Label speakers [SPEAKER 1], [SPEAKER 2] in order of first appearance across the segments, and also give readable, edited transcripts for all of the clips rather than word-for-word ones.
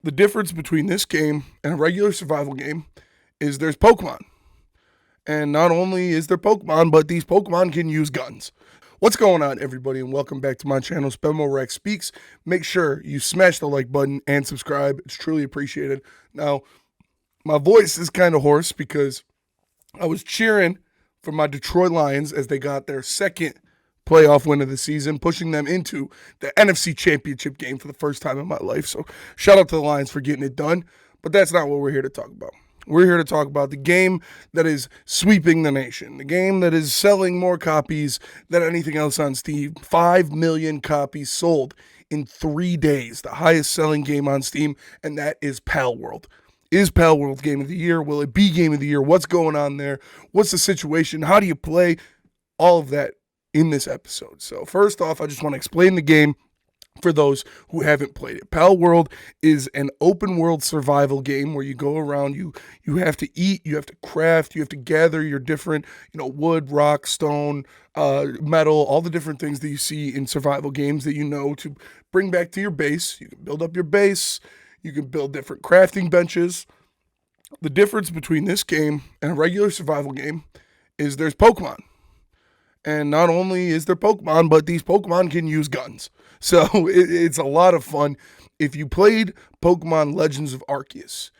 [SPEAKER 1] The difference between this game and a regular survival game is there's Pokemon. And not only is there Pokemon, but these Pokemon can use guns. What's going on, everybody, and welcome back to my channel, Spemo Rex Speaks. Make sure you smash the like button and subscribe. It's truly appreciated. Now, my voice is kind of hoarse because I was cheering for my Detroit Lions as they got their second playoff win of the season, pushing them into the NFC Championship game for the first time in my life. So shout out to the Lions for getting it done. But that's not what we're here to talk about. We're here to talk about the game that is sweeping the nation, the game that is selling more copies than anything else on Steam. 5 million copies sold in 3 days, the highest selling game on Steam, and that is Palworld. Is Palworld Game of the Year? Will it be Game of the Year? What's going on there? What's the situation? How do you play? All of that in this episode. So first off, I just want to explain the game for those who haven't played it. Palworld is an open world survival game where you go around, you have to eat, you have to craft, you have to gather your different, wood, rock, stone, metal, all the different things that you see in survival games that you know to bring back to your base. You can build up your base, you can build different crafting benches. The difference between this game and a regular survival game is there's Pokemon. And not only is there Pokemon, but these Pokemon can use guns. So it's a lot of fun. If you played Pokemon Legends of Arceus,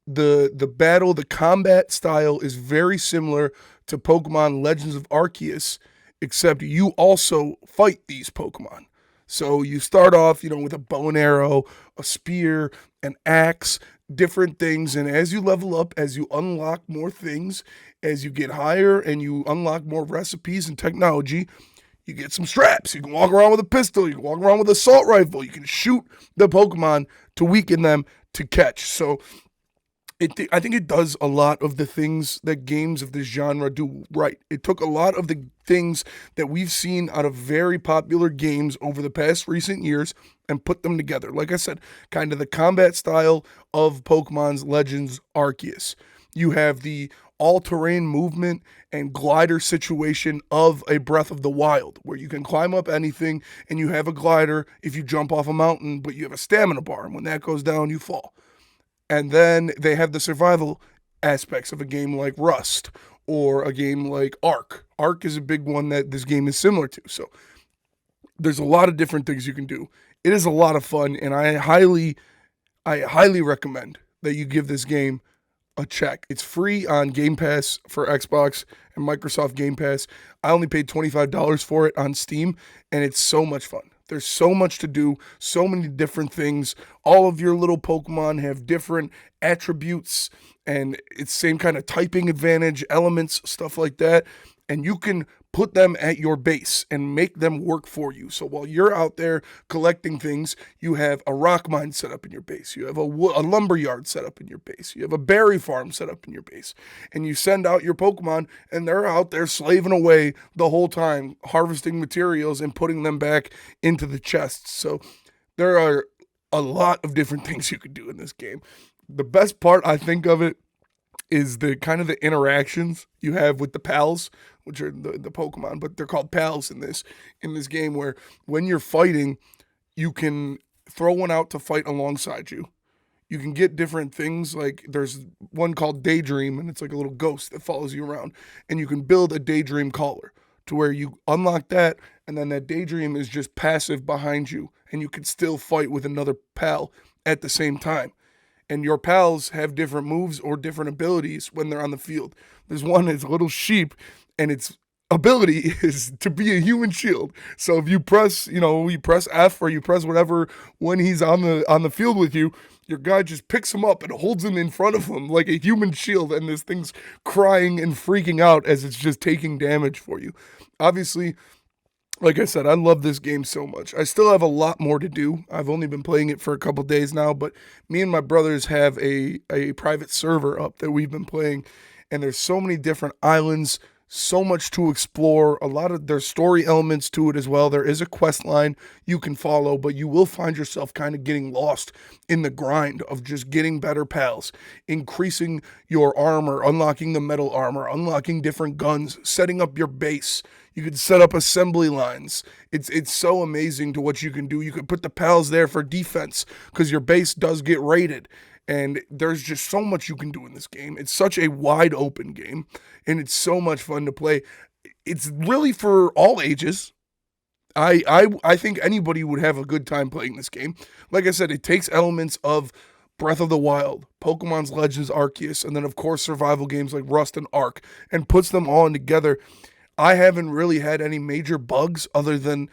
[SPEAKER 1] the combat style is very similar to Pokemon Legends of Arceus, except you also fight these Pokemon. So you start off, with a bow and arrow, a spear, an axe, different things. And as you level up, as you unlock more things, as you get higher and you unlock more recipes and technology, you get some straps. You can walk around with a pistol. You can walk around with an assault rifle. You can shoot the Pokemon to weaken them to catch. So I think it does a lot of the things that games of this genre do right. It took a lot of the things that we've seen out of very popular games over the past recent years and put them together. Like I said, kind of the combat style of Pokemon's Legends Arceus. You have the all-terrain movement and glider situation of a Breath of the Wild, where you can climb up anything and you have a glider if you jump off a mountain, but you have a stamina bar, and when that goes down, you fall. And then they have the survival aspects of a game like Rust or a game like Ark. Ark is a big one that this game is similar to. So there's a lot of different things you can do. It is a lot of fun, and I highly recommend that you give this game a check. It's free on Game Pass for Xbox and Microsoft Game Pass. I only paid $25 for it on Steam, and it's so much fun. There's so much to do, so many different things. All of your little Pokemon have different attributes, and it's same kind of typing advantage, elements, stuff like that. And you can put them at your base and make them work for you. So while you're out there collecting things, you have a rock mine set up in your base. You have a lumber yard set up in your base. You have a berry farm set up in your base. And you send out your Pokemon, and they're out there slaving away the whole time, harvesting materials and putting them back into the chests. So there are a lot of different things you could do in this game. The best part, I think, of it is the kind of the interactions you have with the pals, which are the Pokemon, but they're called pals in this game, where when you're fighting, you can throw one out to fight alongside you. You can get different things, like there's one called Daydream, and it's like a little ghost that follows you around, and you can build a Daydream collar to where you unlock that, and then that Daydream is just passive behind you, and you can still fight with another pal at the same time. And your pals have different moves or different abilities when they're on the field. There's one that's a little sheep, and its ability is to be a human shield. So if you press, you press F or you press whatever when he's on the field with you, your guy just picks him up and holds him in front of him like a human shield, and this thing's crying and freaking out as it's just taking damage for you. Obviously, like I said, I love this game so much. I still have a lot more to do. I've only been playing it for a couple days now, but me and my brothers have a private server up that we've been playing, and there's so many different islands, So much to explore. A lot of there's story elements to it as well. There is a quest line you can follow, but you will find yourself kind of getting lost in the grind of just getting better pals, increasing your armor, unlocking the metal armor, unlocking different guns, setting up your base. You could set up assembly lines. It's so amazing to what you can do. You could put the pals there for defense because your base does get raided. And there's just so much you can do in this game. It's such a wide open game, and it's so much fun to play. It's really for all ages. I think anybody would have a good time playing this game. Like I said, it takes elements of Breath of the Wild, Pokemon's Legends Arceus, and then of course survival games like Rust and Ark, and puts them all in together. I haven't really had any major bugs other than,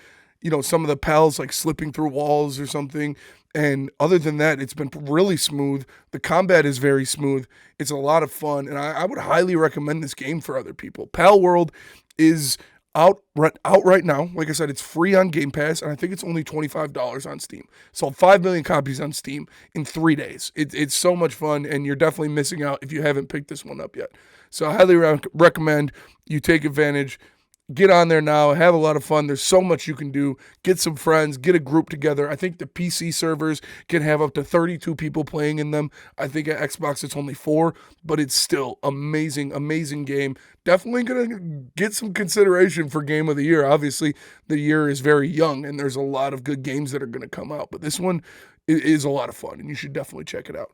[SPEAKER 1] some of the pals like slipping through walls or something. And other than that, it's been really smooth. The combat is very smooth. It's a lot of fun. And I would highly recommend this game for other people. Palworld is out right now. Like I said, it's free on Game Pass, and I think it's only $25 on Steam. Sold 5 million copies on Steam in 3 days. It's so much fun, and you're definitely missing out if you haven't picked this one up yet. So I highly recommend you take advantage. Get on there now, have a lot of fun. There's so much you can do. Get some friends, get a group together. I think the PC servers can have up to 32 people playing in them. I think at Xbox it's only 4, but it's still amazing, amazing game. Definitely going to get some consideration for Game of the Year. Obviously, the year is very young, and there's a lot of good games that are going to come out, but this one is a lot of fun, and you should definitely check it out.